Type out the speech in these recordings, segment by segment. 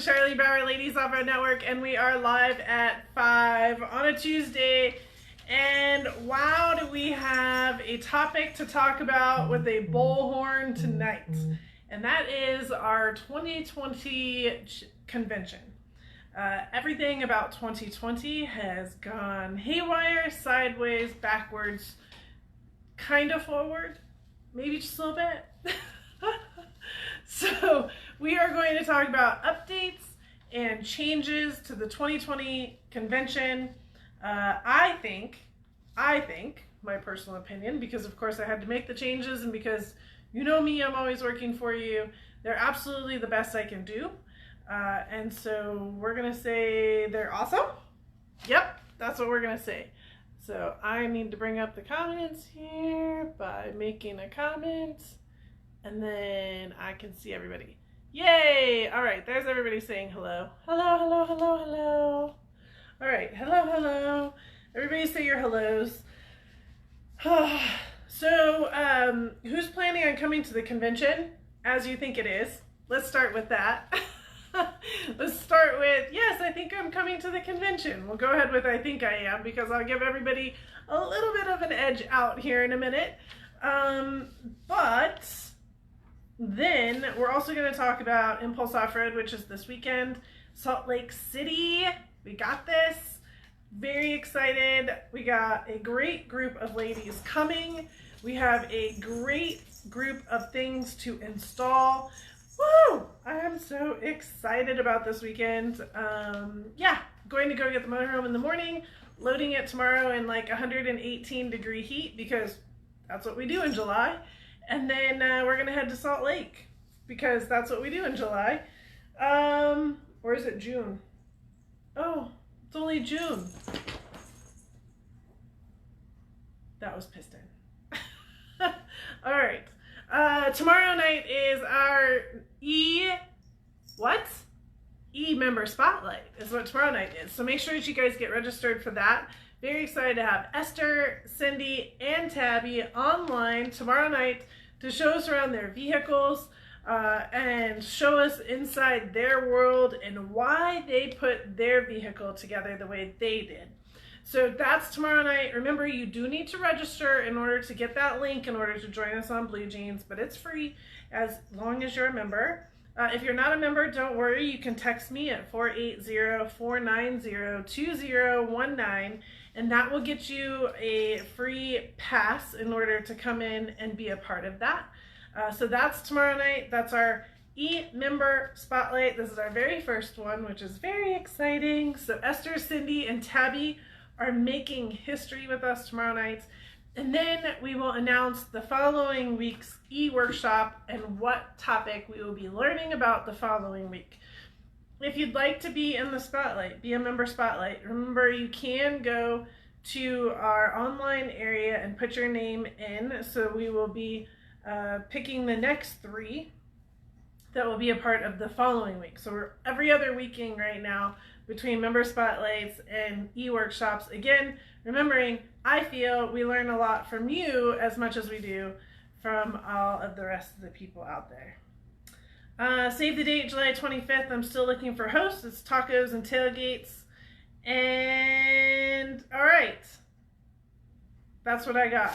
the Charlie Bauer Ladies Offroad Network, and we are live at 5 on a Tuesday. And wow, do we have a topic to talk about with a bullhorn tonight. And that is our 2020 convention. Everything about 2020 has gone haywire, sideways, backwards, kind of forward, maybe just a little bit. So we are going to talk about updates and changes to the 2020 convention. I think, my personal opinion, because of course I had to make the changes, and because you know me, I'm always working for you, they're absolutely the best I can do. And so we're going to say they're awesome. Yep, that's what we're going to say. So I need to bring up the comments here by making a comment, and then I can see everybody. Yay! All right, there's everybody saying hello. Hello, hello, hello, hello. All right, hello, hello. Everybody say your hellos. So, who's planning on coming to the convention as you think it is? Let's start with that. Let's start with, yes, I think I'm coming to the convention. We'll go ahead with I think I am, because I'll give everybody a little bit of an edge out here in a minute. But then we're also going to talk about Impulse Off-Road, which is this weekend. Salt Lake City, we got this. Very excited. We got a great group of ladies coming. We have a great group of things to install. Woo! I am so excited about this weekend. Yeah, going to go get the motorhome in the morning, loading it tomorrow in like 118-degree heat, because that's what we do in July. And then we're going to head to Salt Lake, because that's what we do in July. Or is it June? Oh, it's only June. That was piston. All right. Tomorrow night is our E-member spotlight is what tomorrow night is. So make sure that you guys get registered for that. Very excited to have Esther, Cindy, and Tabie online tomorrow night to show us around their vehicles and show us inside their world and why they put their vehicle together the way they did. So that's tomorrow night. Remember, you do need to register in order to get that link in order to join us on Blue Jeans, but it's free as long as you're a member. If you're not a member, don't worry. You can text me at 480-490-2019, and that will get you a free pass in order to come in and be a part of that. So that's tomorrow night. That's our E-member spotlight. This is our very first one, which is very exciting. So Esther, Cindy, and Tabie are making history with us tomorrow night. And then we will announce the following week's e-workshop and what topic we will be learning about the following week. If you'd like to be in the spotlight, be a member spotlight, remember you can go to our online area and put your name in. So we will be picking the next 3 that will be a part of the following week. So we're every other weekend right now between member spotlights and e-workshops. Again, remembering, I feel we learn a lot from you as much as we do from all of the rest of the people out there. Save the date, July 25th. I'm still looking for hosts. It's tacos and tailgates. And all right, that's what I got.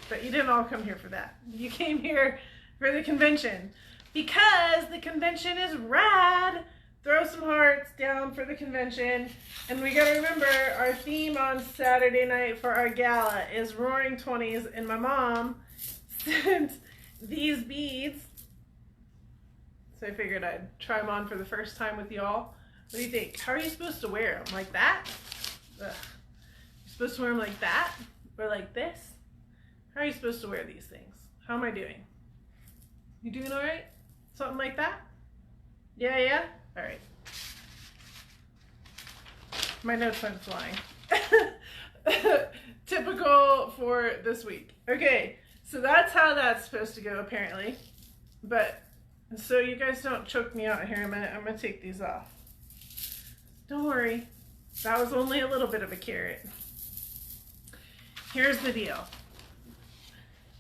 But you didn't all come here for that. You came here for the convention, because the convention is rad. Throw some hearts down for the convention. And we gotta remember, our theme on Saturday night for our gala is Roaring 20s, and my mom sent these beads. So I figured I'd try them on for the first time with y'all. What do you think? How are you supposed to wear them? Like that? Ugh. You're supposed to wear them like that? Or like this? How are you supposed to wear these things? How am I doing? You doing all right? Something like that? Yeah, yeah? All right. My notes went flying. Typical for this week. Okay, so that's how that's supposed to go, apparently. But, so you guys don't choke me out here in a minute, I'm going to take these off. Don't worry. That was only a little bit of a carrot. Here's the deal.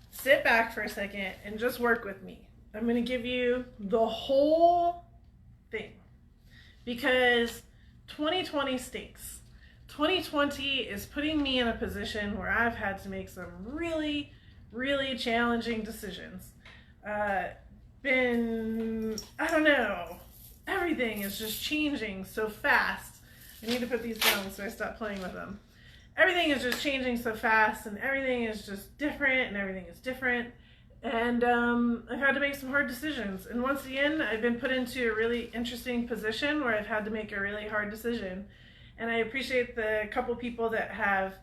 Sit back for a second and just work with me. I'm going to give you the whole thing. because 2020 stinks. 2020 is putting me in a position where I've had to make some really, really challenging decisions. I don't know, everything is just changing so fast. I need to put these down so I stop playing with them. Everything is just changing so fast, and everything is just different, and everything is different. And I've had to make some hard decisions. And once again, I've been put into a really interesting position where I've had to make a really hard decision. And I appreciate the couple people that have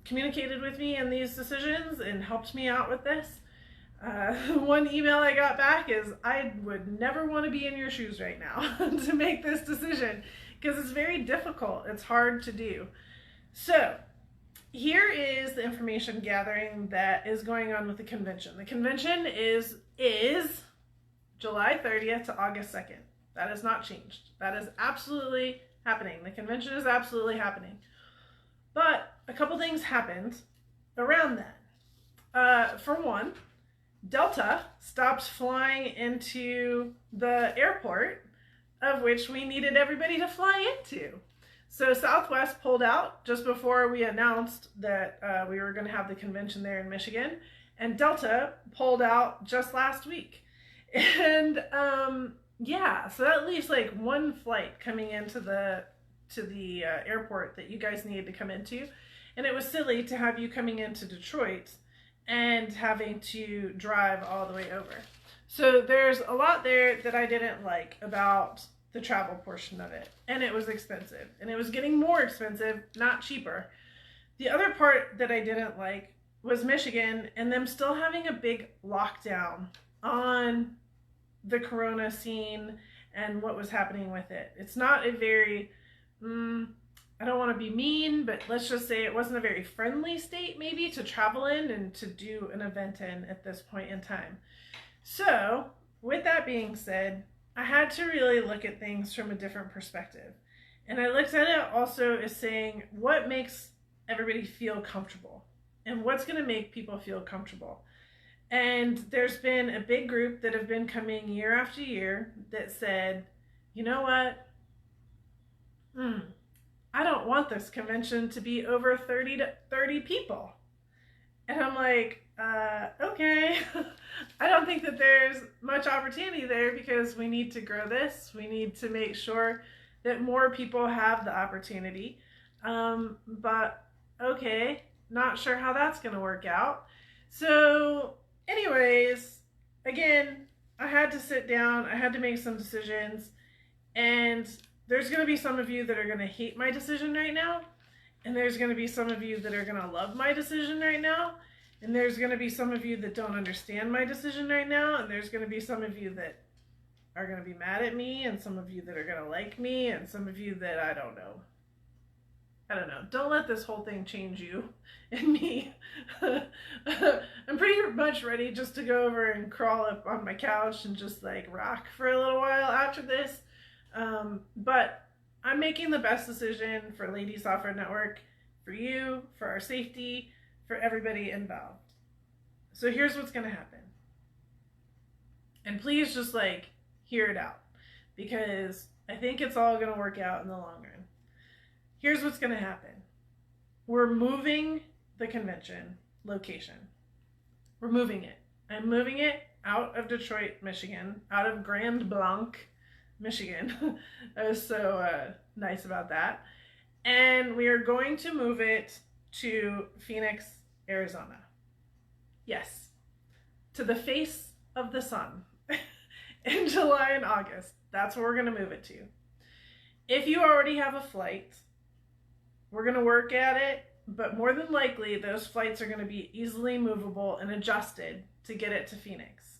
communicated with me in these decisions and helped me out with this. One email I got back is, I would never want to be in your shoes right now to make this decision, because it's very difficult. It's hard to do. So here is the information gathering that is going on with the convention. The convention is July 30th to August 2nd. That has not changed. That is absolutely happening. The convention is absolutely happening. But a couple things happened around that. For one, Delta stopped flying into the airport of which we needed everybody to fly into. So Southwest pulled out just before we announced that we were going to have the convention there in Michigan, and Delta pulled out just last week. And yeah, so that leaves like one flight coming into the airport that you guys needed to come into, and it was silly to have you coming into Detroit and having to drive all the way over. So there's a lot there that I didn't like about the travel portion of it, and it was expensive, and it was getting more expensive, not cheaper. The other part that I didn't like was Michigan and them still having a big lockdown on the corona scene and what was happening with it. It's not a very, I don't want to be mean, but let's just say it wasn't a very friendly state maybe to travel in and to do an event in at this point in time. So with that being said, I had to really look at things from a different perspective. And I looked at it also as saying, what makes everybody feel comfortable? And what's going to make people feel comfortable? And there's been a big group that have been coming year after year that said, you know what? I don't want this convention to be over 30 people. And I'm like, okay. I don't think that there's much opportunity there, because we need to grow this. We need to make sure that more people have the opportunity. But okay, not sure how that's going to work out. So anyways, again, I had to sit down. I had to make some decisions. And there's going to be some of you that are going to hate my decision right now. And there's going to be some of you that are going to love my decision right now. And there's going to be some of you that don't understand my decision right now. And there's going to be some of you that are going to be mad at me. And some of you that are going to like me. And some of you that I don't know. Don't let this whole thing change you and me. I'm pretty much ready just to go over and crawl up on my couch and just like rock for a little while after this. But I'm making the best decision for Ladies Offroad Network, for you, for our safety, for everybody involved. So here's what's going to happen. And please just like hear it out, because I think it's all going to work out in the long run. Here's what's going to happen. We're moving the convention location. We're moving it. I'm moving it out of Detroit, Michigan, out of Grand Blanc, Michigan. I was so nice about that. And we are going to move it to Phoenix, Arizona. Yes, to the face of the sun in July and August. That's where we're going to move it to. If you already have a flight, we're going to work at it, but more than likely those flights are going to be easily movable and adjusted to get it to Phoenix.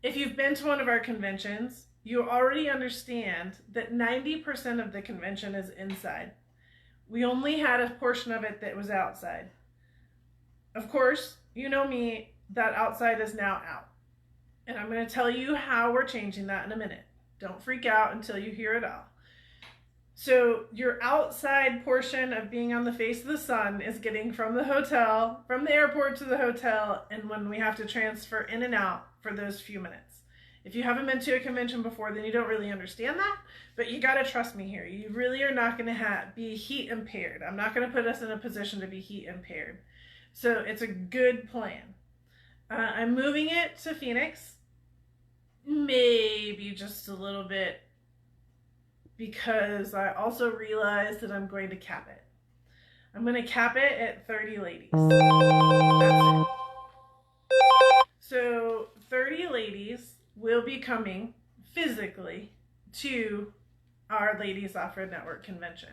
If you've been to one of our conventions, you already understand that 90% of the convention is inside. We only had a portion of it that was outside. Of course, you know me, that outside is now out. And I'm going to tell you how we're changing that in a minute. Don't freak out until you hear it all. So your outside portion of being on the face of the sun is getting from the hotel, from the airport to the hotel, and when we have to transfer in and out for those few minutes. If you haven't been to a convention before, then you don't really understand that, but you got to trust me here. You really are not going to be heat impaired. I'm not going to put us in a position to be heat impaired. So it's a good plan. I'm moving it to Phoenix, maybe just a little bit, because I also realized that I'm going to cap it. I'm going to cap it at 30 ladies. That's it. So 30 ladies will be coming physically to our Ladies Offroad Network convention.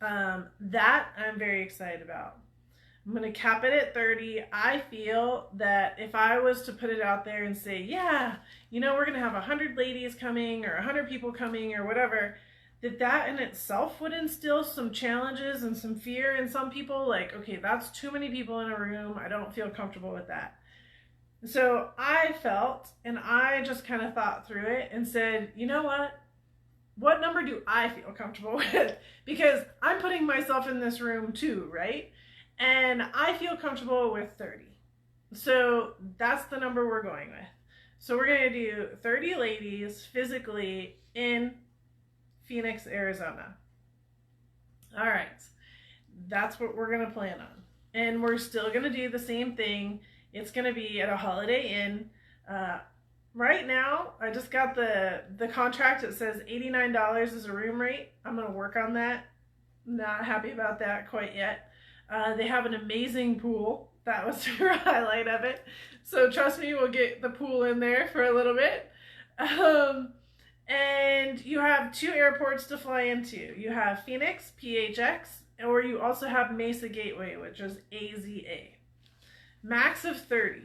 That I'm very excited about. I'm going to cap it at 30. I feel that if I was to put it out there and say, yeah, you know, we're going to have 100 ladies coming or 100 people coming or whatever, that in itself would instill some challenges and some fear in some people. Like, okay, that's too many people in a room. I don't feel comfortable with that. So I felt, and I just kind of thought through it and said, you know what? What number do I feel comfortable with? Because I'm putting myself in this room too, right? And I feel comfortable with 30. So that's the number we're going with. So we're going to do 30 ladies physically in Phoenix, Arizona. All right. That's what we're going to plan on. And we're still going to do the same thing. It's going to be at a Holiday Inn. Right now, I just got the contract. It says $89 is a room rate. I'm going to work on that. Not happy about that quite yet. They have an amazing pool. That was the highlight of it. So trust me, we'll get the pool in there for a little bit. And you have 2 airports to fly into. You have Phoenix, PHX, or you also have Mesa Gateway, which is AZA. Max of 30.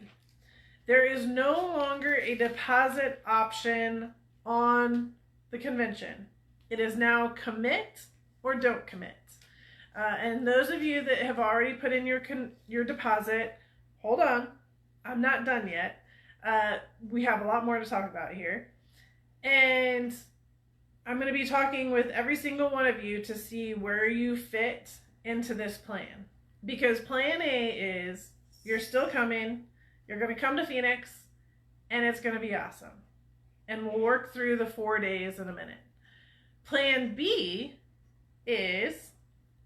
There is no longer a deposit option on the convention. It is now commit or don't commit. And those of you that have already put in your deposit, hold on, I'm not done yet. We have a lot more to talk about here. And I'm going to be talking with every single one of you to see where you fit into this plan. Because plan A is you're still coming, you're going to come to Phoenix, and it's going to be awesome. And we'll work through the 4 days in a minute. Plan B is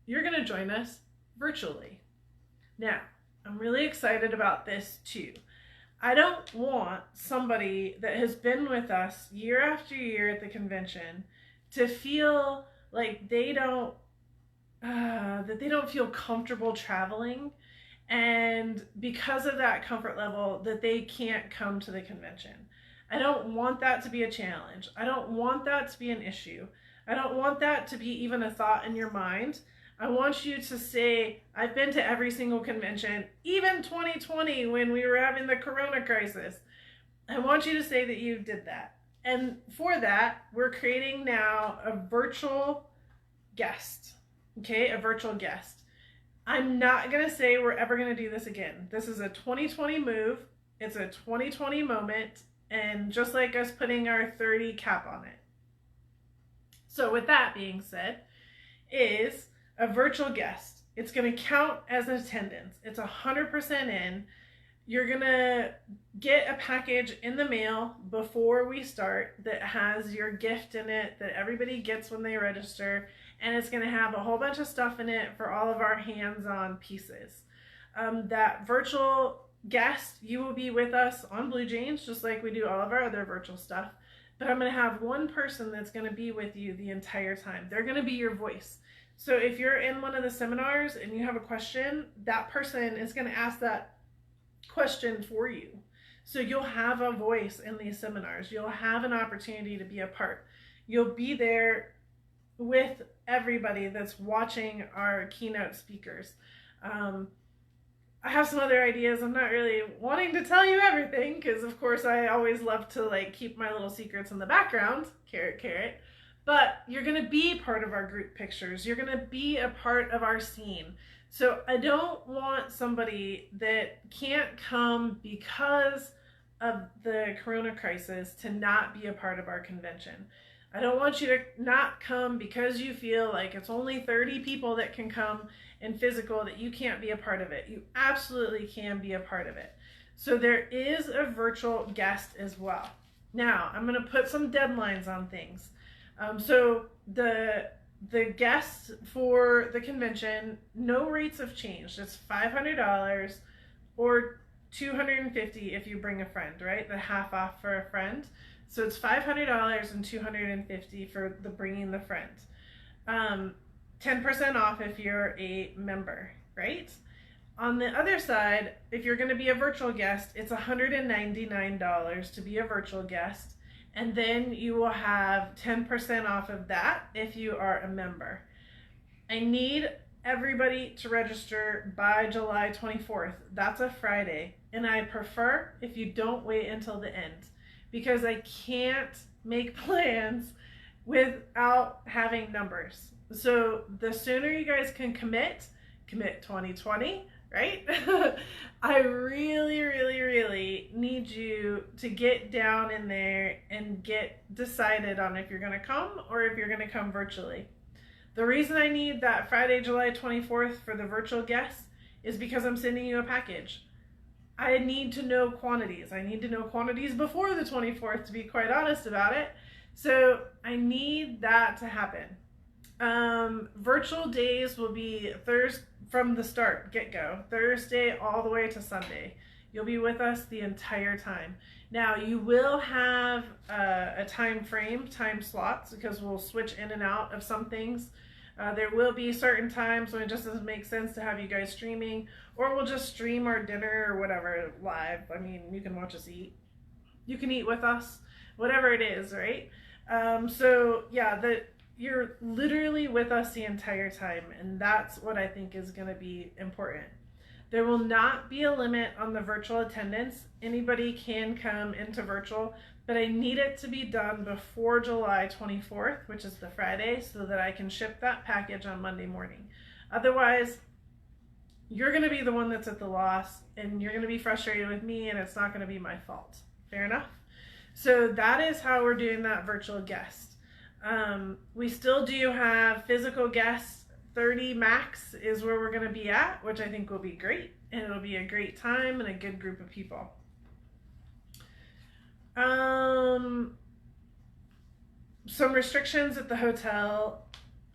you're going to join us virtually. Now, I'm really excited about this too. I don't want somebody that has been with us year after year at the convention to feel like they don't feel comfortable traveling, and because of that comfort level that they can't come to the convention. I don't want that to be a challenge. I don't want that to be an issue. I don't want that to be even a thought in your mind. I want you to say, I've been to every single convention, even 2020 when we were having the corona crisis. I want you to say that you did that. And for that, we're creating now a virtual guest. Okay, a virtual guest. I'm not going to say we're ever going to do this again. This is a 2020 move. It's a 2020 moment. And just like us putting our 30 cap on it. So with that being said, is a virtual guest. It's going to count as an attendance. It's 100% in. You're going to get a package in the mail before we start that has your gift in it that everybody gets when they register. And it's going to have a whole bunch of stuff in it for all of our hands-on pieces. That virtual guest, you will be with us on Blue Jeans, just like we do all of our other virtual stuff. But I'm going to have one person that's going to be with you the entire time. They're going to be your voice. So if you're in one of the seminars and you have a question, that person is going to ask that question for you. So you'll have a voice in these seminars. You'll have an opportunity to be a part. You'll be there with everybody that's watching our keynote speakers. I have some other ideas. I'm not really wanting to tell you everything because, of course, I always love to keep my little secrets in the background. Carrot, carrot. But you're going to be part of our group pictures. You're going to be a part of our scene. So I don't want somebody that can't come because of the corona crisis to not be a part of our convention. I don't want you to not come because you feel like it's only 30 people that can come in physical, that you can't be a part of it. You absolutely can be a part of it. So there is a virtual guest as well. Now, I'm going to put some deadlines on things. So the guests for the convention, no rates have changed. It's $500 or $250 if you bring a friend, right? The half off for a friend. So it's $500 and $250 for the bringing the friend. 10% off if you're a member, right? On the other side, if you're going to be a virtual guest, it's $199 to be a virtual guest. And then you will have 10% off of that if you are a member. I need everybody to register by July 24th. That's a Friday. And I prefer if you don't wait until the end, because I can't make plans without having numbers. So the sooner you guys can commit 2020, right? I really need you to get down in there and get decided on if you're going to come or if you're going to come virtually. The reason I need that Friday, July 24th for the virtual guests is because I'm sending you a package. I need to know quantities. I need to know quantities before the 24th, to be quite honest about it. So I need that to happen. Virtual days will be Thursday from the start, get-go, Thursday all the way to Sunday. You'll be with us the entire time. Now, you will have a time slots, because we'll switch in and out of some things. There will be certain times when it just doesn't make sense to have you guys streaming, or we'll just stream our dinner or whatever live. I mean, you can watch us eat. You can eat with us, whatever it is, right? So yeah, you're literally with us the entire time, and that's what I think is going to be important. There will not be a limit on the virtual attendance. Anybody can come into virtual, but I need it to be done before July 24th, which is the Friday, so that I can ship that package on Monday morning. Otherwise, you're going to be the one that's at the loss, and you're going to be frustrated with me, and it's not going to be my fault. Fair enough? So that is how we're doing that virtual guest. We still do have physical guests. 30 max is where we're going to be at, which I think will be great, and it'll be a great time and a good group of people. Some restrictions at the hotel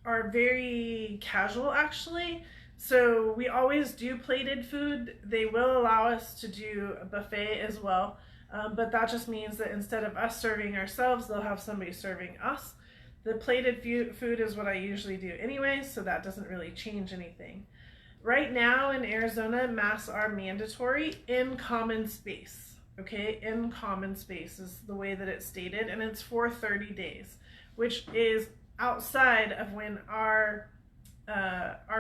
are very casual, actually. So we always do plated food. They will allow us to do a buffet as well, but that just means that instead of us serving ourselves, they'll have somebody serving us. The plated food is what I usually do anyway, so that doesn't really change anything. Right now in Arizona, masks are mandatory in common space. Okay, in common space is the way that it's stated, and it's for 30 days, which is outside of when our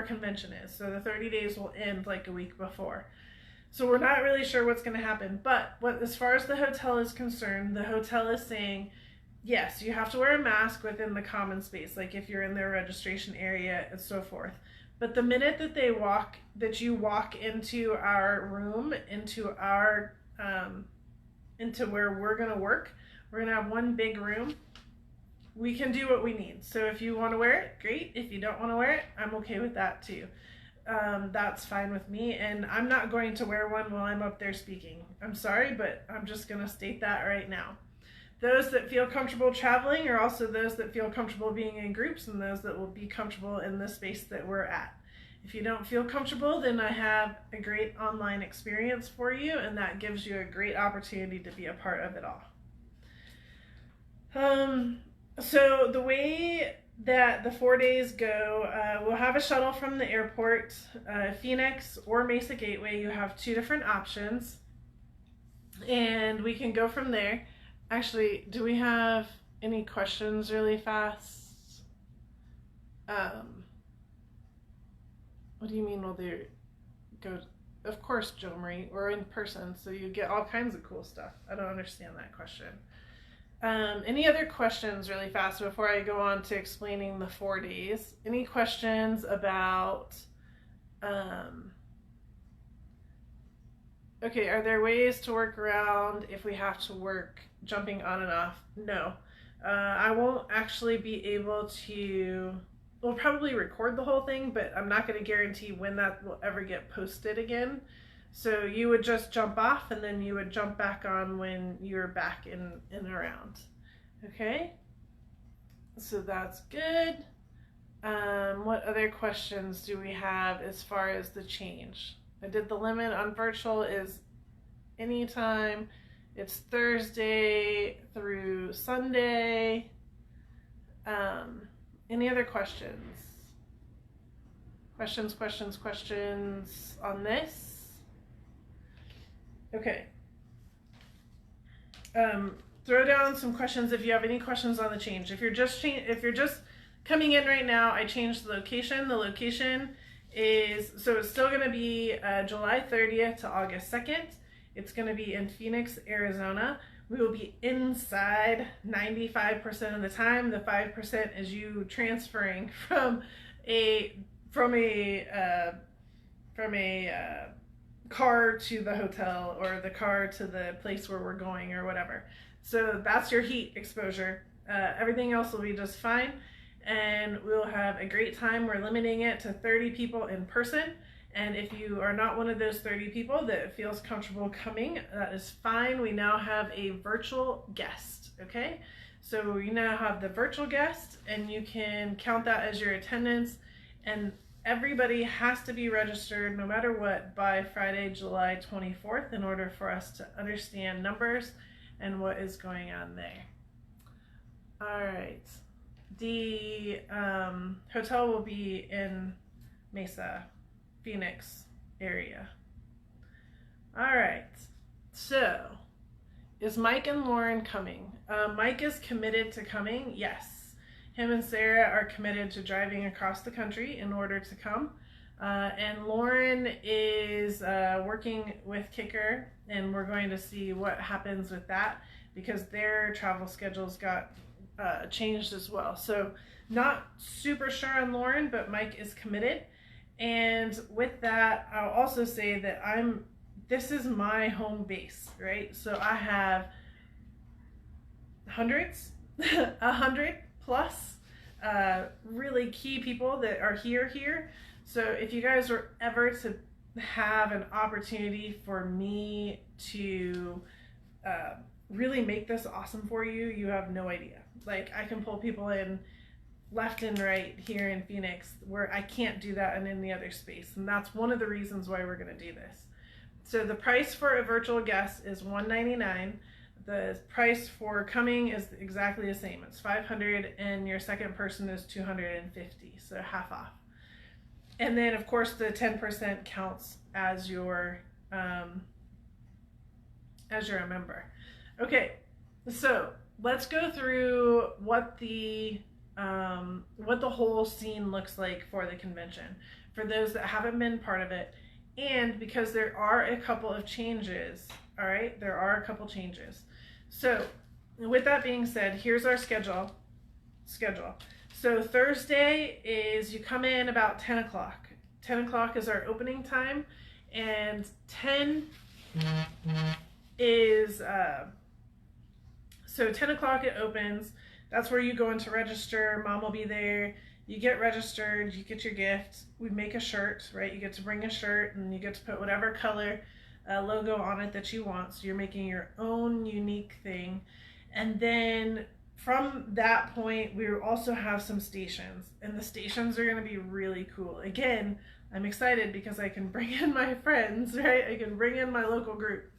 convention is. So the 30 days will end like a week before. So we're not really sure what's going to happen, but as far as the hotel is concerned, the hotel is saying, yes, you have to wear a mask within the common space, like if you're in their registration area and so forth. But the minute that you walk into our room, into where we're going to work, we're going to have one big room. We can do what we need. So if you want to wear it, great. If you don't want to wear it, I'm okay with that too. That's fine with me, and I'm not going to wear one while I'm up there speaking. I'm sorry, but I'm just going to state that right now. Those that feel comfortable traveling are also those that feel comfortable being in groups, and those that will be comfortable in the space that we're at. If you don't feel comfortable, then I have a great online experience for you, and that gives you a great opportunity to be a part of it all. So the way that the 4 days go, we'll have a shuttle from the airport, Phoenix or Mesa Gateway. You have two different options, and we can go from there. Actually, do we have any questions really fast? What do you mean will they go? Of course, Jo Marie, we're in person, so you get all kinds of cool stuff. I don't understand that question. Any other questions really fast before I go on to explaining the 4 days? Any questions about, okay, are there ways to work around if we have to work jumping on and off? No. I won't actually be able to, we'll probably record the whole thing, but I'm not going to guarantee when that will ever get posted again. So you would just jump off and then you would jump back on when you're back in and around. Okay? So that's good. What other questions do we have as far as the change? I did the limit on virtual is anytime. It's Thursday through Sunday. Any other questions? Questions on this? Okay. Throw down some questions if you have any questions on the change. If you're just coming in right now, I changed the location. The location is, so it's still going to be July 30th to August 2nd. It's going to be in Phoenix, Arizona. We will be inside 95% of the time. The 5% is you transferring from a car to the hotel or the car to the place where we're going or whatever. So that's your heat exposure. Everything else will be just fine, and we'll have a great time. We're limiting it to 30 people in person, and if you are not one of those 30 people that feels comfortable coming, that is fine. We now have a virtual guest, okay? So we now have the virtual guest, and you can count that as your attendance, and everybody has to be registered no matter what by Friday, July 24th in order for us to understand numbers and what is going on there. All right. The hotel will be in Mesa, Phoenix area. All right. So, is Mike and Lauren coming? Mike is committed to coming, yes. Him and Sarah are committed to driving across the country in order to come. And Lauren is working with Kicker, and we're going to see what happens with that because their travel schedules got changed as well. So not super sure on Lauren, but Mike is committed. And with that, I'll also say that this is my home base, right? So I have hundreds, 100 plus really key people that are here. So if you guys were ever to have an opportunity for me to really make this awesome for you, you have no idea. Like, I can pull people in left and right here in Phoenix where I can't do that in any other space. And that's one of the reasons why we're going to do this. So the price for a virtual guest is $199. The price for coming is exactly the same. It's $500, and your second person is $250, so half off. And then, of course, the 10% counts as your a member. Okay, so let's go through what the whole scene looks like for the convention for those that haven't been part of it, and because there are a couple of changes. All right, there are a couple changes. So with that being said, here's our schedule. So Thursday is you come in about 10 o'clock. 10 o'clock is our opening time, and 10 is, so 10 o'clock it opens. That's where you go in to register. Mom will be there. You get registered, you get your gift. We make a shirt, right? You get to bring a shirt, and you get to put whatever color logo on it that you want. So you're making your own unique thing. And then from that point, we also have some stations, and the stations are going to be really cool. Again, I'm excited because I can bring in my friends, right? I can bring in my local group.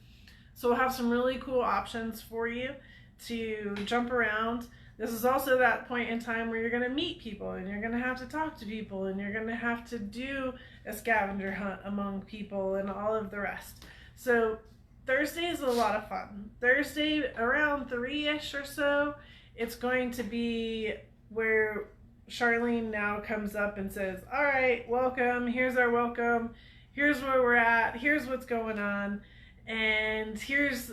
So we'll have some really cool options for you to jump around. This is also that point in time where you're going to meet people, and you're going to have to talk to people, and you're going to have to do a scavenger hunt among people and all of the rest. So Thursday is a lot of fun. Thursday around 3-ish or so, it's going to be where Charlene now comes up and says, all right, welcome. Here's our welcome. Here's where we're at. Here's what's going on. And here's,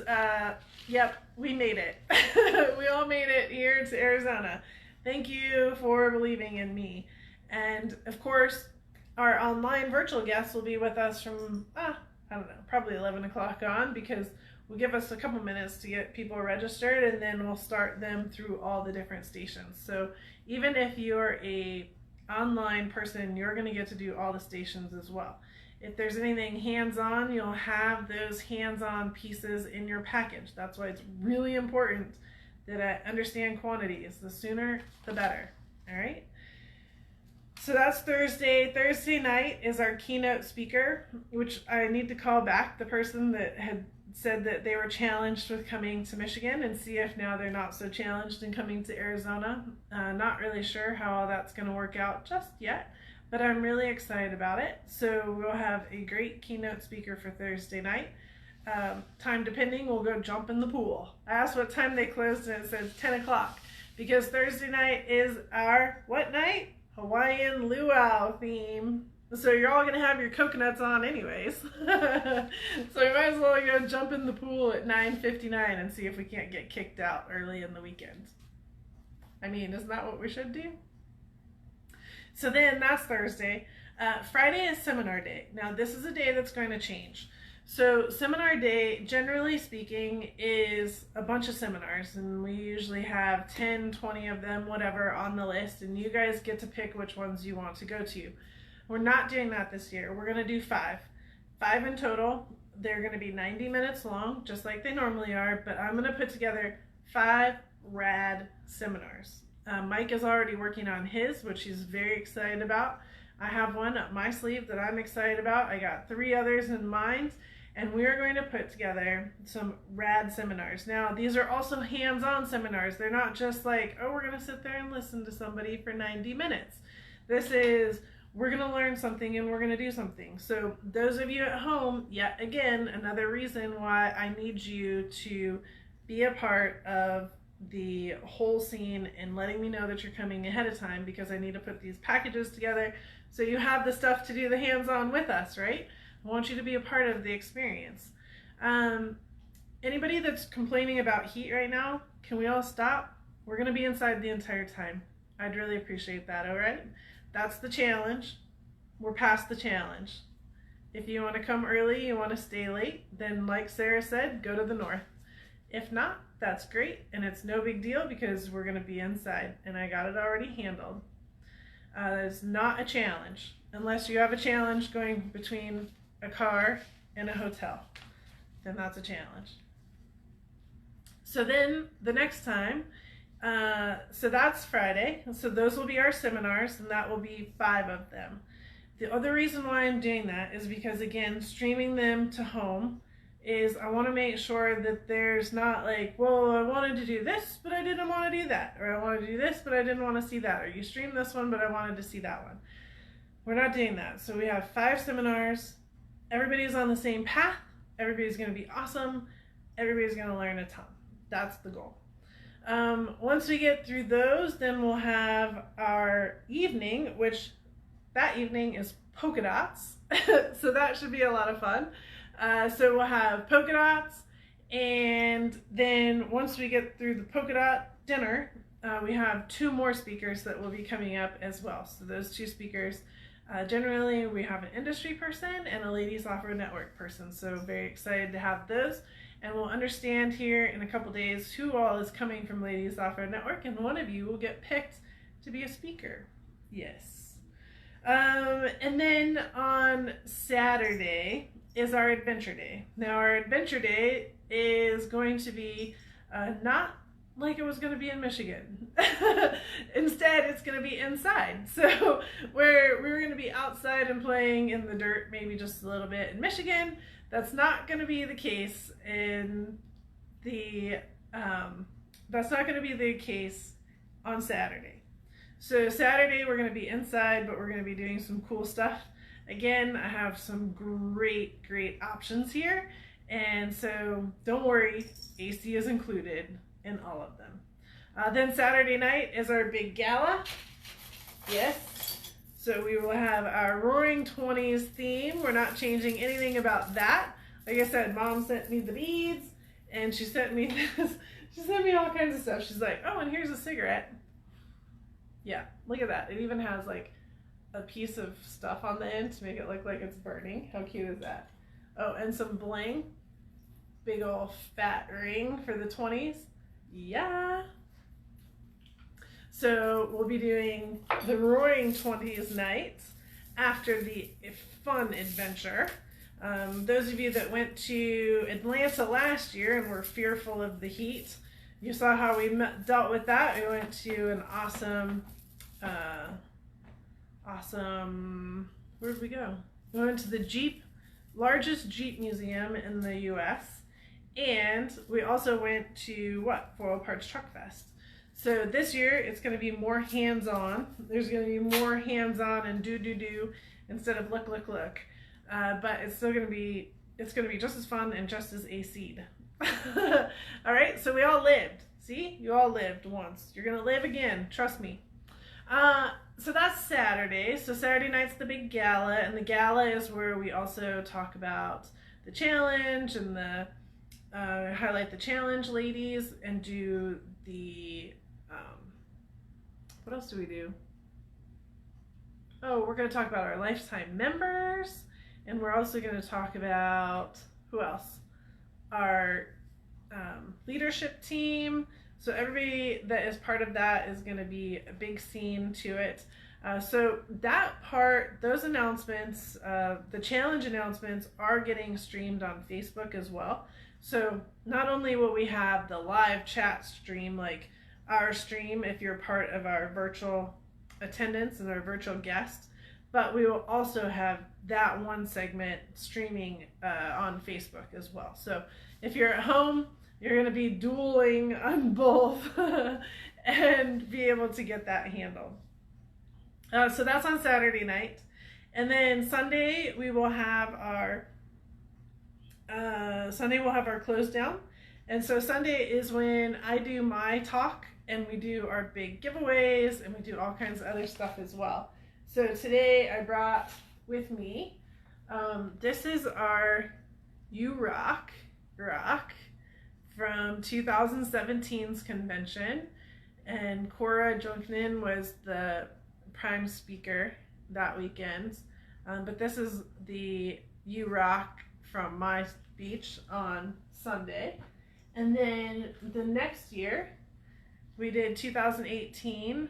yep, we made it. We all made it here to Arizona. Thank you for believing in me. And of course, our online virtual guests will be with us from, I don't know, probably 11 o'clock on, because we'll give us a couple minutes to get people registered, and then we'll start them through all the different stations. So even if you're a online person, you're going to get to do all the stations as well. If there's anything hands-on, you'll have those hands-on pieces in your package. That's why it's really important that I understand quantities. The sooner, the better. All right? So that's Thursday. Thursday night is our keynote speaker, which I need to call back the person that had said that they were challenged with coming to Michigan and see if now they're not so challenged in coming to Arizona. Not really sure how all that's going to work out just yet, but I'm really excited about it. So we'll have a great keynote speaker for Thursday night. Time depending, we'll go jump in the pool. I asked what time they closed and it says 10 o'clock because Thursday night is our what night? Hawaiian luau theme. So you're all going to have your coconuts on anyways. So we might as well go jump in the pool at 9:59 and see if we can't get kicked out early in the weekend. I mean, isn't that what we should do? So then that's Thursday. Friday is seminar day. Now this is a day that's going to change. So seminar day, generally speaking, is a bunch of seminars, and we usually have 10, 20 of them, whatever, on the list, and you guys get to pick which ones you want to go to. We're not doing that this year. We're going to do 5 in total. They're going to be 90 minutes long, just like they normally are, but I'm going to put together 5 rad seminars. Mike is already working on his, which he's very excited about. I have one up my sleeve that I'm excited about. I got 3 others in mind, and we are going to put together some rad seminars. Now, these are also hands-on seminars. They're not just like, oh, we're going to sit there and listen to somebody for 90 minutes. This is, we're going to learn something and we're going to do something. So those of you at home, yet again, another reason why I need you to be a part of the whole scene and letting me know that you're coming ahead of time, because I need to put these packages together so you have the stuff to do the hands-on with us, right? I want you to be a part of the experience. Anybody that's complaining about heat right now, can we all stop? We're going to be inside the entire time. I'd really appreciate that, all right? That's the challenge. We're past the challenge. If you want to come early, you want to stay late, then like Sarah said, go to the north. If not, that's great, and it's no big deal because we're going to be inside, and I got it already handled. It's not a challenge, unless you have a challenge going between a car and a hotel. Then that's a challenge. So then the next time, so that's Friday. So those will be our seminars, and that will be 5 of them. The other reason why I'm doing that is because, again, streaming them to home is I want to make sure that there's not like, well, I wanted to do this, but I didn't want to do that. Or I wanted to do this, but I didn't want to see that. Or you streamed this one, but I wanted to see that one. We're not doing that. So we have 5 seminars. Everybody's on the same path. Everybody's going to be awesome. Everybody's going to learn a ton. That's the goal. Once we get through those, then we'll have our evening, which that evening is polka dots. So that should be a lot of fun. So we'll have polka dots, and then once we get through the polka dot dinner, we have 2 more speakers that will be coming up as well. So those 2 speakers, generally we have an industry person and a Ladies Offroad Network person. So very excited to have those, and we'll understand here in a couple days who all is coming from Ladies Offroad Network, and one of you will get picked to be a speaker. Yes. And then on Saturday is our adventure day. Now our adventure day is going to be not like it was going to be in Michigan. Instead, it's going to be inside. So we're going to be outside and playing in the dirt, maybe just a little bit in Michigan. That's not going to be the case in the that's not going to be the case on Saturday. So Saturday we're going to be inside, but we're going to be doing some cool stuff. Again, I have some great options here, and so don't worry, AC is included in all of them. Then Saturday night is our big gala. Yes, so we will have our Roaring 20s theme. We're not changing anything about that. Like I said, Mom sent me the beads, and she sent me this. She sent me all kinds of stuff. She's like, oh, and here's a cigarette. Yeah, look at that. It even has like a piece of stuff on the end to make it look like it's burning. How cute is that? Oh, and some bling. Big old fat ring for the 20s. Yeah. So we'll be doing the Roaring 20s night. after the fun adventure. Those of you that went to Atlanta last year and were fearful of the heat, you saw how we dealt with that. We went to an awesome, where did we go? We went to the largest Jeep museum in the U.S. And we also went to, Royal Parts Truck Fest. So this year, it's going to be more hands-on. There's going to be more hands-on and do instead of look. But it's still going to be, just as fun and just as AC'd. All right, so we all lived. See? You all lived once. You're going to live again. Trust me. So that's Saturday. So Saturday night's the big gala, and the gala is where we also talk about the challenge and the highlight the challenge ladies and do the what else do we do? Oh, we're going to talk about our lifetime members, and we're also going to talk about who else? Our leadership team. So everybody that is part of that is going to be a big scene to it. So that part, those announcements, the challenge announcements are getting streamed on Facebook as well. So not only will we have the live chat stream, like our stream if you're part of our virtual attendance and our virtual guest, but we will also have that one segment streaming on Facebook as well. So if you're at home, you're going to be dueling on both and be able to get that handled. So that's on Saturday night. And then Sunday we will have our close down. And so Sunday is when I do my talk and we do our big giveaways and we do all kinds of other stuff as well. So today I brought with me, this is our You Rock from 2017's convention, and Cora Jonkinen was the prime speaker that weekend. But this is the You Rock from my speech on Sunday. And then the next year, we did 2018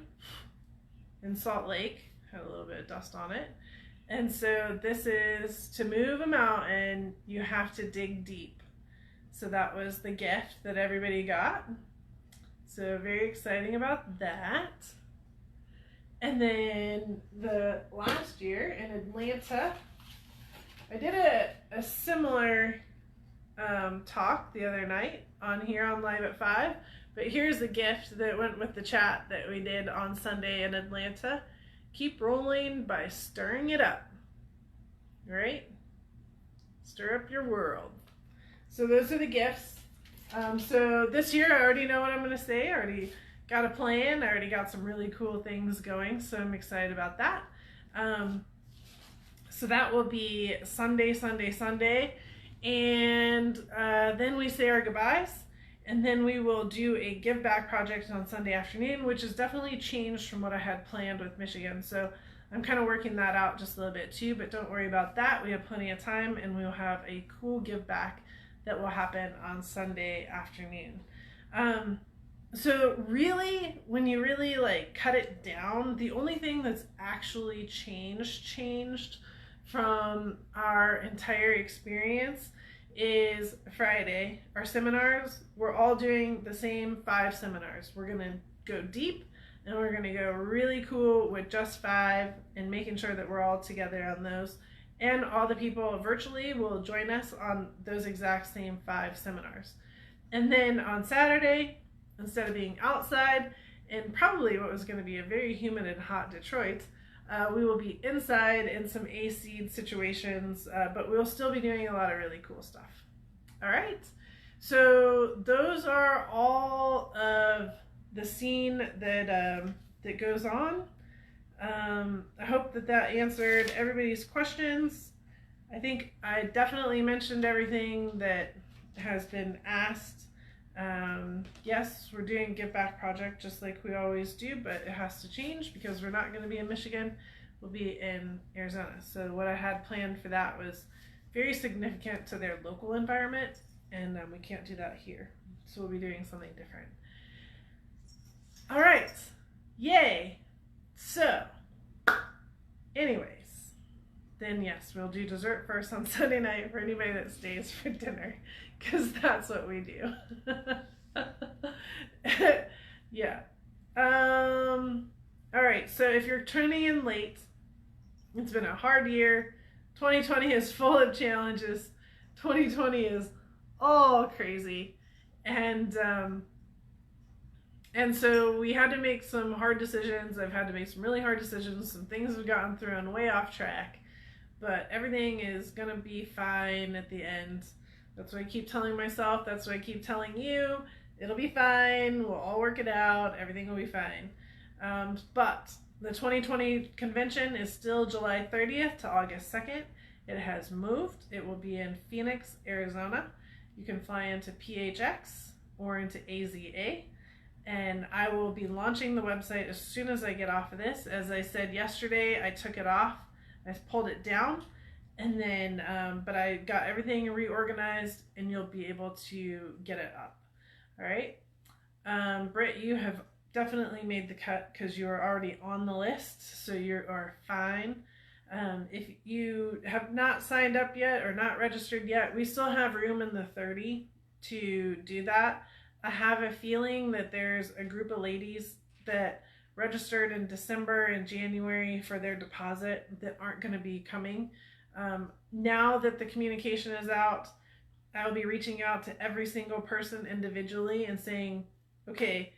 in Salt Lake, had a little bit of dust on it. And so this is to move a mountain, you have to dig deep. So that was the gift that everybody got. So very exciting about that. And then the last year in Atlanta, I did a similar talk the other night on here on Live at 5. But here's the gift that went with the chat that we did on Sunday in Atlanta. Keep rolling by stirring it up. Right? Stir up your world. So those are the gifts. So this year I already know what I'm going to say. I already got a plan. I already got some really cool things going. So I'm excited about that. So that will be Sunday. And then we say our goodbyes. And then we will do a give back project on Sunday afternoon, which has definitely changed from what I had planned with Michigan. So I'm kind of working that out just a little bit too, but don't worry about that. We have plenty of time and we will have a cool give back that will happen on Sunday afternoon. So really, when you really like cut it down, the only thing that's actually changed from our entire experience is Friday. Our seminars, we're all doing the same 5 seminars. We're going to go deep and we're going to go really cool with just 5 and making sure that we're all together on those. And all the people virtually will join us on those exact same 5 seminars. And then on Saturday, instead of being outside in probably what was going to be a very humid and hot Detroit, we will be inside in some AC situations, but we'll still be doing a lot of really cool stuff. All right, so those are all of the scene that that goes on. I hope that answered everybody's questions. I think I definitely mentioned everything that has been asked. Yes, we're doing a give back project just like we always do, but it has to change because we're not going to be in Michigan. We'll be in Arizona. So what I had planned for that was very significant to their local environment, and we can't do that here. So we'll be doing something different. All right. Yay. So anyways, then yes, we'll do dessert first on Sunday night for anybody that stays for dinner, because that's what we do. Yeah. All right, so if you're tuning in late, it's been a hard year. 2020 is full of challenges. 2020 is all crazy. And so we had to make some hard decisions. I've had to make some really hard decisions. Some things have gotten thrown way off track. But everything is going to be fine at the end. That's what I keep telling myself. That's what I keep telling you. It'll be fine. We'll all work it out. Everything will be fine. But the 2020 convention is still July 30th to August 2nd. It has moved. It will be in Phoenix, Arizona. You can fly into PHX or into AZA. And I will be launching the website as soon as I get off of this. As I said yesterday, I took it off. I pulled it down. And then, but I got everything reorganized and you'll be able to get it up. All right. Britt, you have definitely made the cut because you are already on the list. So you are fine. If you have not signed up yet or not registered yet, we still have room in the 30 to do that. I have a feeling that there's a group of ladies that registered in December and January for their deposit that aren't going to be coming. Now that the communication is out, I will be reaching out to every single person individually and saying, okay,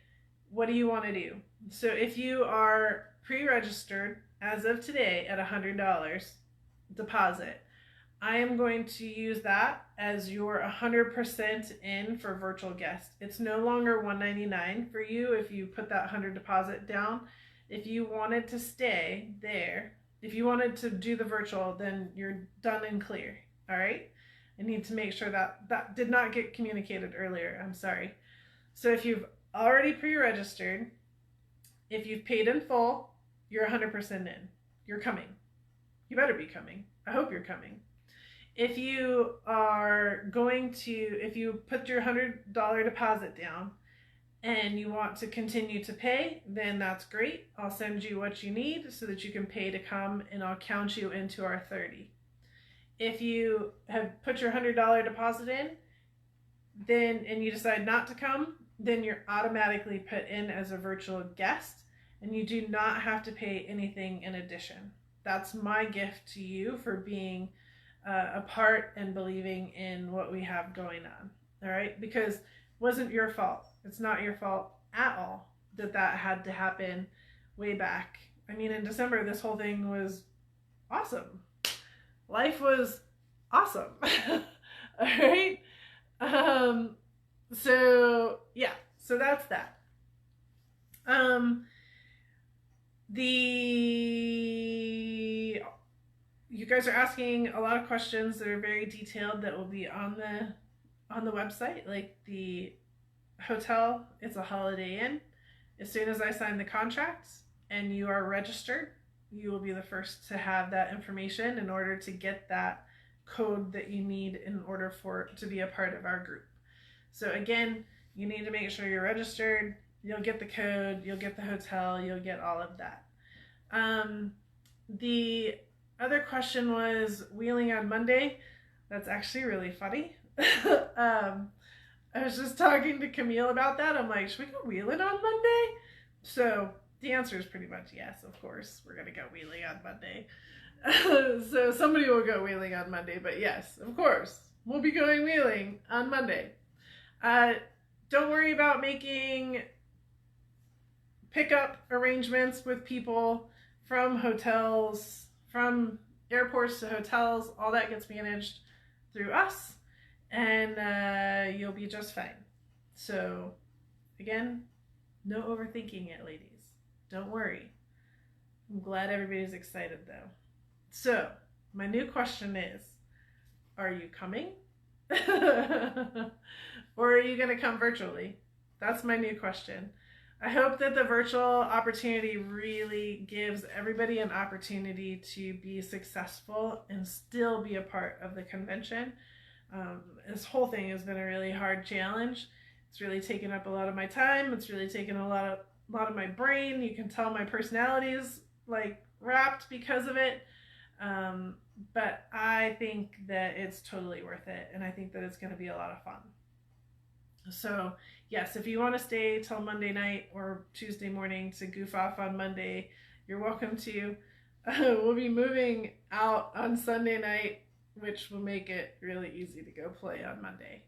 what do you want to do? So if you are pre-registered as of today at $100 deposit, I am going to use that as your 100% in for virtual guest. It's no longer $199 for you if you put that 100 deposit down. If you wanted to stay there, if you wanted to do the virtual, then you're done and clear. All right. I need to make sure that did not get communicated earlier. I'm sorry. So if you've already pre-registered, if you've paid in full, you're 100% in. You're coming. You better be coming. I hope you're coming. If you are going to, if you put your $100 deposit down and you want to continue to pay, then that's great. I'll send you what you need so that you can pay to come and I'll count you into our 30. If you have put your $100 deposit in, then, and you decide not to come, then you're automatically put in as a virtual guest and you do not have to pay anything in addition. That's my gift to you for being a part and believing in what we have going on. All right. Because it wasn't your fault. It's not your fault at all that had to happen way back. I mean, in December, this whole thing was awesome. Life was awesome. All right. So yeah, so that's that. You guys are asking a lot of questions that are very detailed that will be on the website, like the hotel. It's a Holiday Inn. As soon as I sign the contract and you are registered, you will be the first to have that information in order to get that code that you need in order to be a part of our group. So again, you need to make sure you're registered. You'll get the code, you'll get the hotel, you'll get all of that. The other question was wheeling on Monday. That's actually really funny. I was just talking to Camille about that. I'm like, should we go wheeling on Monday? So the answer is pretty much yes, of course. We're going to go wheeling on Monday. So somebody will go wheeling on Monday, but yes, of course, we'll be going wheeling on Monday. Don't worry about making pickup arrangements with people from hotels, from airports to hotels. All that gets managed through us, and you'll be just fine. So again, no overthinking it, ladies. Don't worry. I'm glad everybody's excited though. So my new question is, are you coming? Or are you going to come virtually? That's my new question. I hope that the virtual opportunity really gives everybody an opportunity to be successful and still be a part of the convention. This whole thing has been a really hard challenge. It's really taken up a lot of my time. It's really taken a lot of my brain. You can tell my personality is like wrapped because of it. but I think that it's totally worth it, and I think that it's going to be a lot of fun. So yes, if you want to stay till Monday night or Tuesday morning to goof off on Monday, you're welcome to. We'll be moving out on Sunday night, which will make it really easy to go play on Monday.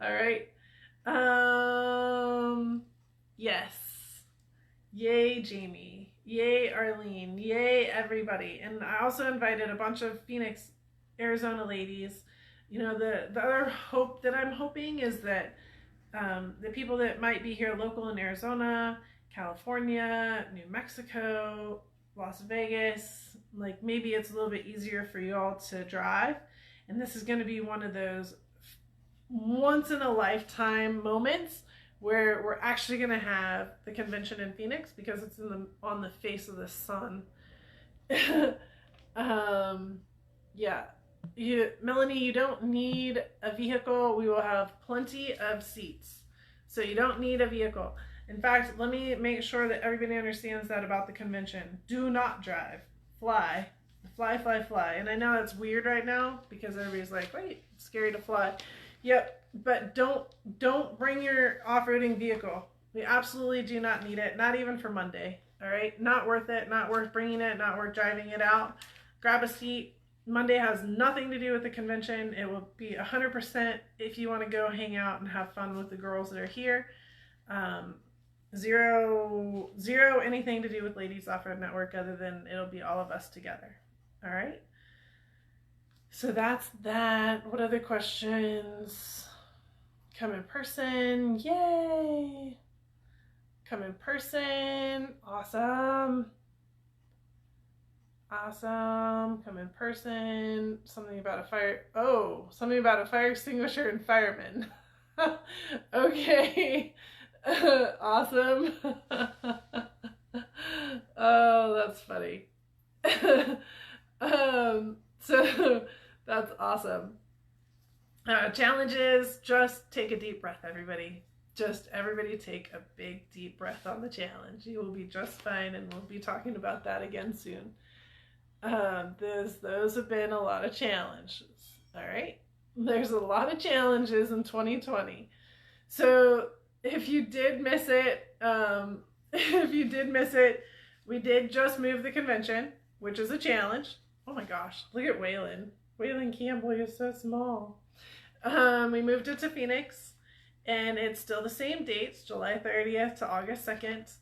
All right. Yes. Yay, Jamie. Yay, Arlene. Yay, everybody. And I also invited a bunch of Phoenix, Arizona ladies. You know, the other hope that I'm hoping is that the people that might be here local in Arizona, California, New Mexico, Las Vegas, like maybe it's a little bit easier for you all to drive. And this is going to be one of those once in a lifetime moments where we're actually going to have the convention in Phoenix because it's on the face of the sun. Yeah. Melanie, you don't need a vehicle. We will have plenty of seats. So you don't need a vehicle. In fact, let me make sure that everybody understands that about the convention. Do not drive. Fly. Fly, fly, fly. And I know that's weird right now because everybody's like, wait, it's scary to fly. Yep, but don't bring your off-roading vehicle. We absolutely do not need it, not even for Monday. All right? Not worth it, not worth bringing it, not worth driving it out. Grab a seat. Monday has nothing to do with the convention. It will be 100% if you want to go hang out and have fun with the girls that are here. Zero anything to do with Ladies Off-Road Network other than it'll be all of us together. All right? So that's that. What other questions? Come in person. Yay! Come in person. Awesome. Awesome. Come in person. Something about a fire. Oh, something about a fire extinguisher and firemen. Okay. Awesome. Oh, that's funny. So that's awesome. Challenges, just take a deep breath, everybody. Just everybody take a big deep breath on the challenge. You will be just fine, and we'll be talking about that again soon. Those have been a lot of challenges. All right. There's a lot of challenges in 2020. So if you did miss it, we did just move the convention, which is a challenge. Oh my gosh, look at Waylon. Waylon Campbell, you're so small. We moved it to Phoenix, and it's still the same dates, July 30th to August 2nd.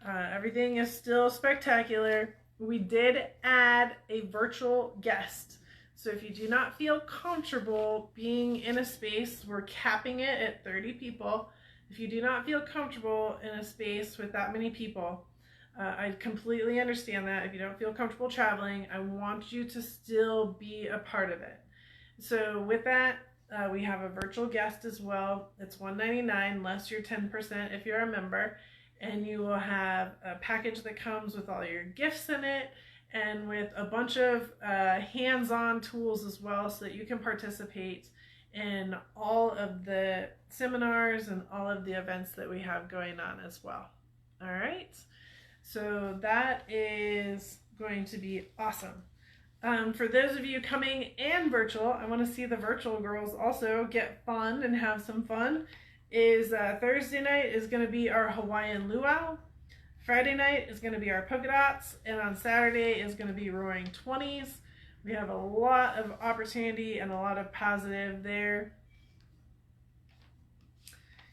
Everything is still spectacular. We did add a virtual guest. So if you do not feel comfortable being in a space, we're capping it at 30 people. If you do not feel comfortable in a space with that many people, I completely understand that. If you don't feel comfortable traveling, I want you to still be a part of it. So with that, we have a virtual guest as well. It's $199 less your 10% if you're a member. And you will have a package that comes with all your gifts in it and with a bunch of hands-on tools as well so that you can participate in all of the seminars and all of the events that we have going on as well. All right. So that is going to be awesome. For those of you coming and virtual, I want to see the virtual girls also get fun and have some fun. Thursday night is going to be our Hawaiian luau. Friday night is going to be our polka dots. And on Saturday is going to be roaring 20s. We have a lot of opportunity and a lot of positive there.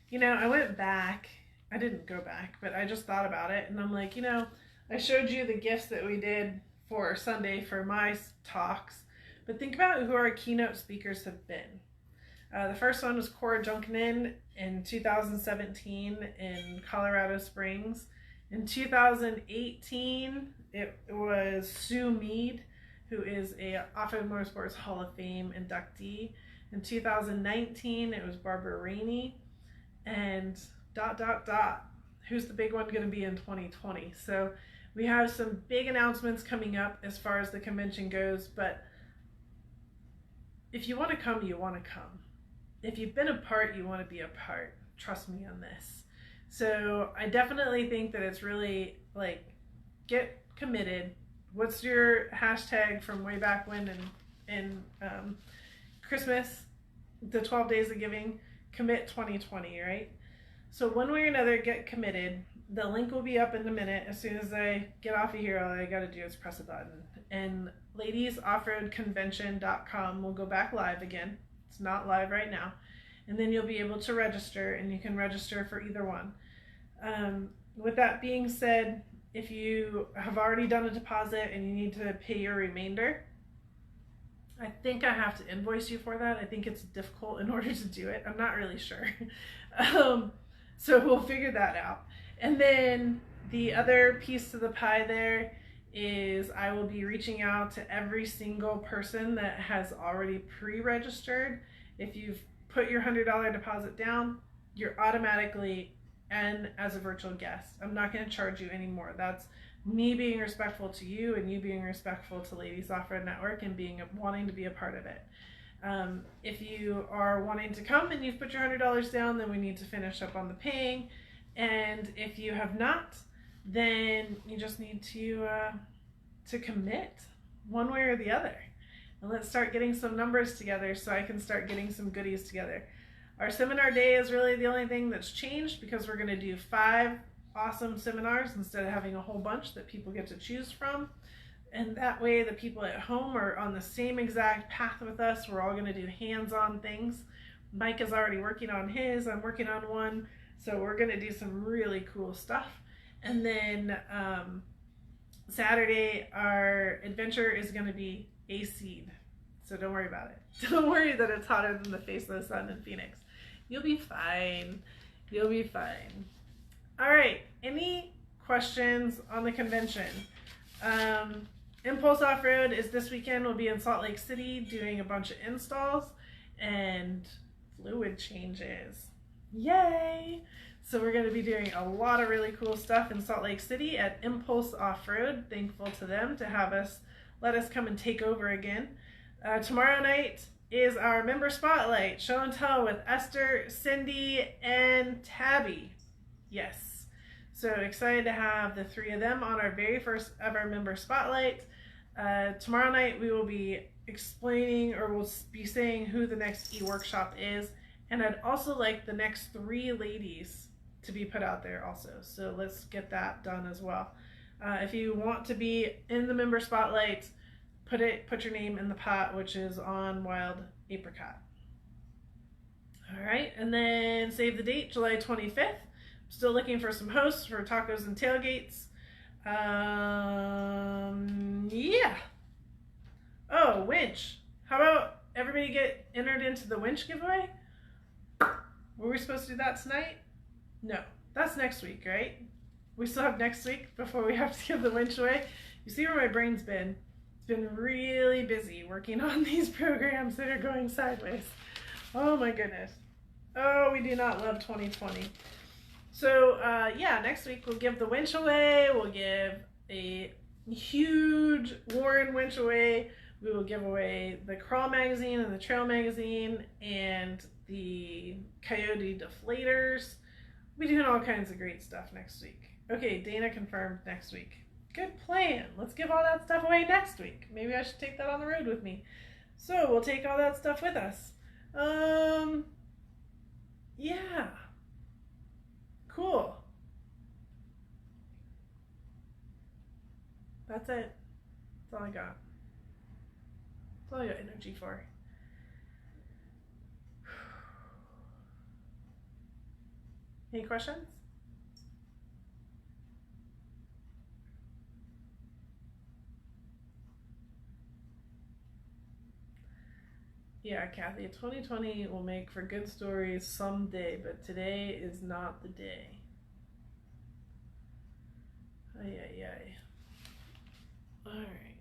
You know, I went back. I didn't go back, but I just thought about it. And I'm like, you know, I showed you the gifts that we did for Sunday for my talks. But think about who our keynote speakers have been. The first one was Cora Junkinen in 2017 in Colorado Springs. In 2018, it was Sue Mead, who is a Offroad Motorsports Hall of Fame inductee. In 2019, it was Barbara Rainey. And ... Who's the big one going to be in 2020? So we have some big announcements coming up as far as the convention goes. But if you want to come, you want to come. If you've been a part, you want to be a part. Trust me on this. So I definitely think that it's really like, get committed, What's your hashtag from way back when in Christmas, the 12 days of giving? Commit 2020, right? So one way or another, get committed. The link will be up in a minute. As soon as I get off of here, all I got to do is press a button. And ladiesoffroadconvention.com will go back live again. It's not live right now. And then you'll be able to register, and you can register for either one. With that being said, if you have already done a deposit and you need to pay your remainder, I think I have to invoice you for that. I think it's difficult in order to do it. I'm not really sure. So we'll figure that out. And then the other piece to the pie there is I will be reaching out to every single person that has already pre-registered. If you've put your $100 deposit down, you're automatically in as a virtual guest. I'm not going to charge you anymore. That's me being respectful to you and you being respectful to Ladies Offroad Network and wanting to be a part of it. If you are wanting to come and you've put your $100 down, then we need to finish up on the paying. And if you have not, then you just need to commit one way or the other. And let's start getting some numbers together so I can start getting some goodies together. Our seminar day is really the only thing that's changed because we're going to do 5 awesome seminars instead of having a whole bunch that people get to choose from. And that way the people at home are on the same exact path with us. We're all going to do hands-on things. Mike is already working on his. I'm working on one. So we're going to do some really cool stuff. And then Saturday, our adventure is going to be a seed. So don't worry about it. Don't worry that it's hotter than the face of the sun in Phoenix. You'll be fine. You'll be fine. All right. Any questions on the convention? Impulse Off-Road is this weekend. We'll be in Salt Lake City doing a bunch of installs and fluid changes. Yay! So we're going to be doing a lot of really cool stuff in Salt Lake City at Impulse Off-Road. Thankful to them to have us, let us come and take over again. Tomorrow night is our member spotlight, show and tell with Esther, Cindy, and Tabie. Yes. So excited to have the 3 of them on our very first ever member spotlight. Tomorrow night we will be explaining, or we'll be saying who the next e-workshop is. And I'd also like the next 3 ladies to be put out there also. So let's get that done as well. If you want to be in the member spotlight, put your name in the pot, which is on Wild Apricot. All right, and then save the date, July 25th. Still looking for some hosts for tacos and tailgates. Yeah. Oh, winch. How about everybody get entered into the winch giveaway? Were we supposed to do that tonight? No, that's next week, right? We still have next week before we have to give the winch away. You see where my brain's been. It's been really busy working on these programs that are going sideways. Oh my goodness. Oh, we do not love 2020. So yeah, next week we'll give the winch away. We'll give a huge Warren winch away. We will give away the Crawl magazine and the Trail magazine and the Coyote deflators. We're doing all kinds of great stuff next week. Okay, Dana confirmed next week. Good plan. Let's give all that stuff away next week. Maybe I should take that on the road with me. So we'll take all that stuff with us. Yeah. Cool. That's it. That's all I got. That's all I got energy for. Any questions? Yeah, Kathy, 2020 will make for good stories someday, but today is not the day. Ay, ay, ay. All right.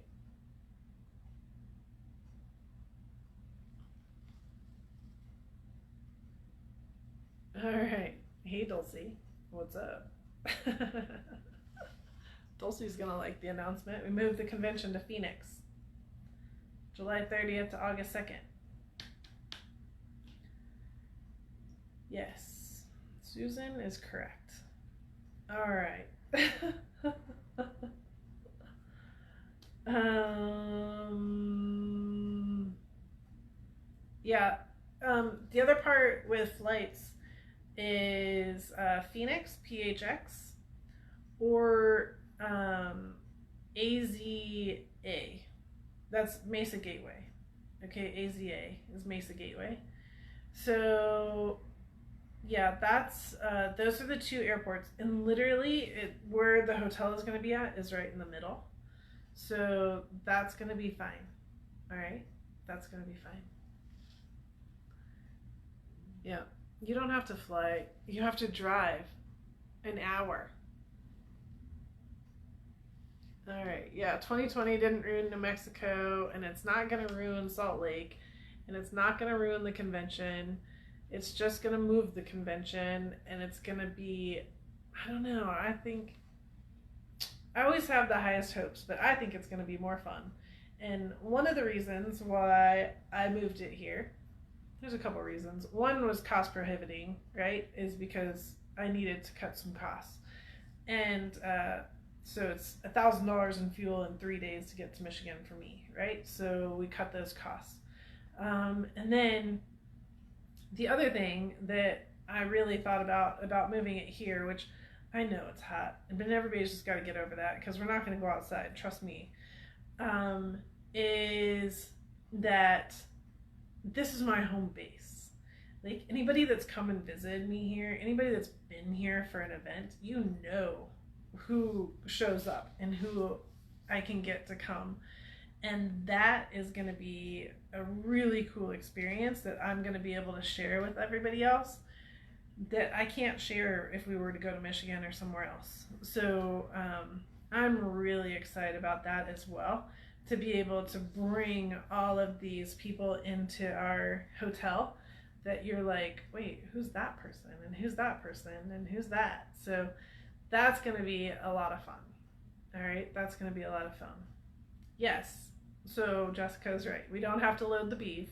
All right. Hey, Dulcie. What's up? Dulcie's gonna like the announcement. We moved the convention to Phoenix. July 30th to August 2nd. Yes, Susan is correct. All right. Yeah. The other part with flights is Phoenix, PHX, or AZA. That's Mesa Gateway. Okay, AZA is Mesa Gateway. So yeah, that's those are the two airports, and literally, where the hotel is going to be at is right in the middle. So that's going to be fine. All right, that's going to be fine. Yeah, you don't have to fly. You have to drive an hour. All right, yeah, 2020 didn't ruin New Mexico, and it's not going to ruin Salt Lake, and it's not going to ruin the convention. It's just going to move the convention, and it's going to be, I don't know, I think, I always have the highest hopes, but I think it's going to be more fun. And one of the reasons why I moved it here, there's a couple reasons. One was cost prohibiting, right? Is because I needed to cut some costs. And so it's $1,000 in fuel in 3 days to get to Michigan for me, right? So we cut those costs. And then the other thing that I really thought about moving it here, which I know it's hot, but everybody's just got to get over that because we're not going to go outside. Trust me. Is that this is my home base. Like, anybody that's come and visited me here, anybody that's been here for an event, you know who shows up and who I can get to come. And that is going to be a really cool experience that I'm going to be able to share with everybody else that I can't share if we were to go to Michigan or somewhere else. So I'm really excited about that as well, to be able to bring all of these people into our hotel that you're like, wait, who's that person? And who's that person? And who's that? So that's going to be a lot of fun. All right, that's going to be a lot of fun. Yes, so Jessica's right. We don't have to load the beef.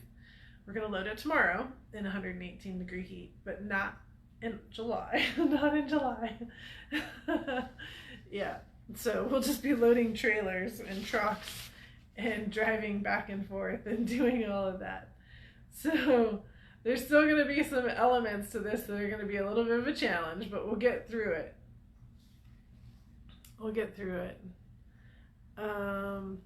We're going to load it tomorrow in 118 degree heat, but not in July. Not in July. Yeah, so we'll just be loading trailers and trucks and driving back and forth and doing all of that. So there's still going to be some elements to this that are going to be a little bit of a challenge, but we'll get through it. We'll get through it. Oh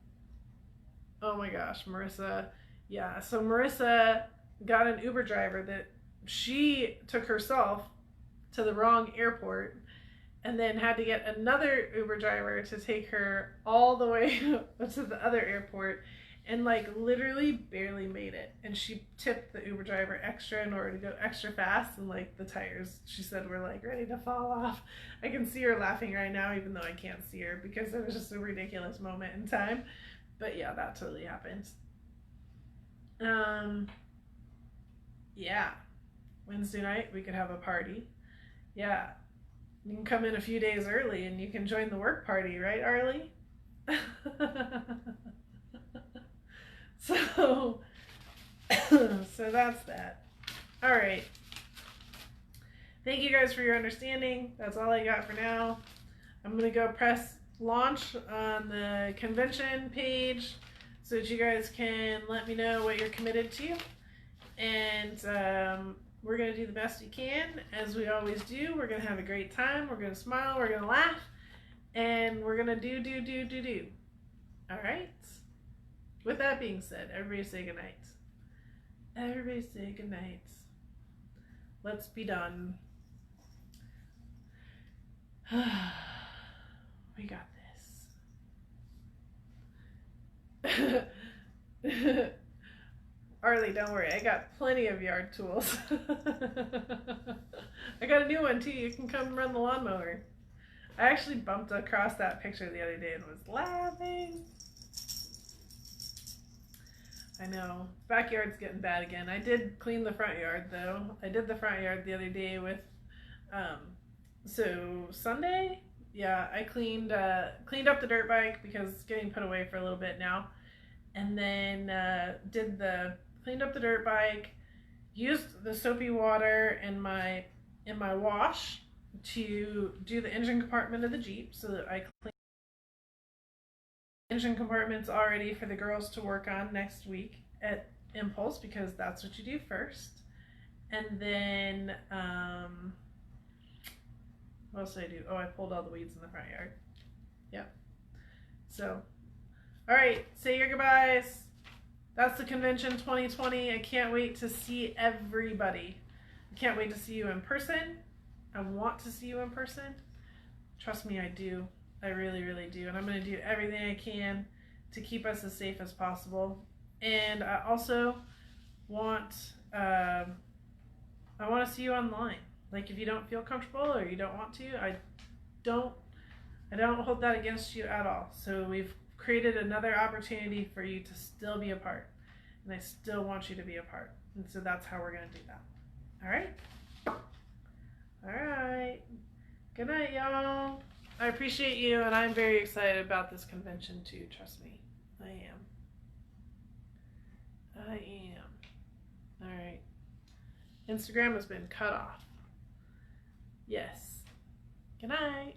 my gosh, Marissa. Yeah, so Marissa got an Uber driver that she took herself to the wrong airport and then had to get another Uber driver to take her all the way to the other airport, and like literally barely made it. And she tipped the Uber driver extra in order to go extra fast, and like the tires, she said, were like ready to fall off. I can see her laughing right now, even though I can't see her, because it was just a ridiculous moment in time. But yeah, that totally happened. Yeah, Wednesday night we could have a party. Yeah, you can come in a few days early and you can join the work party, right, Arlie? So, so that's that. All right. Thank you guys for your understanding. That's all I got for now. I'm going to go press launch on the convention page so that you guys can let me know what you're committed to. And we're going to do the best we can, as we always do. We're going to have a great time. We're going to smile. We're going to laugh. And we're going to do. All right? With that being said, everybody say goodnight. Everybody say goodnight. Let's be done. We got this. Arlie, don't worry. I got plenty of yard tools. I got a new one too. You can come run the lawnmower. I actually bumped across that picture the other day and was laughing. I know. Backyard's getting bad again. I did clean the front yard though. I did the front yard the other day with, so Sunday, yeah, I cleaned up the dirt bike because it's getting put away for a little bit now, and then cleaned up the dirt bike, used the soapy water in my wash to do the engine compartment of the Jeep so that I cleaned engine compartments already for the girls to work on next week at Impulse, because that's what you do first. And then, what else did I do? Oh, I pulled all the weeds in the front yard. Yep. So, all right, say your goodbyes. That's the convention 2020. I can't wait to see everybody. I can't wait to see you in person. I want to see you in person. Trust me, I do. I really, really do. And I'm going to do everything I can to keep us as safe as possible. And I also want, I want to see you online. Like, if you don't feel comfortable or you don't want to, I don't hold that against you at all. So we've created another opportunity for you to still be a part. And I still want you to be a part. And so that's how we're going to do that. All right? All right. Good night, y'all. I appreciate you, and I'm very excited about this convention too. Trust me. I am. All right. Instagram has been cut off. Yes. Good night.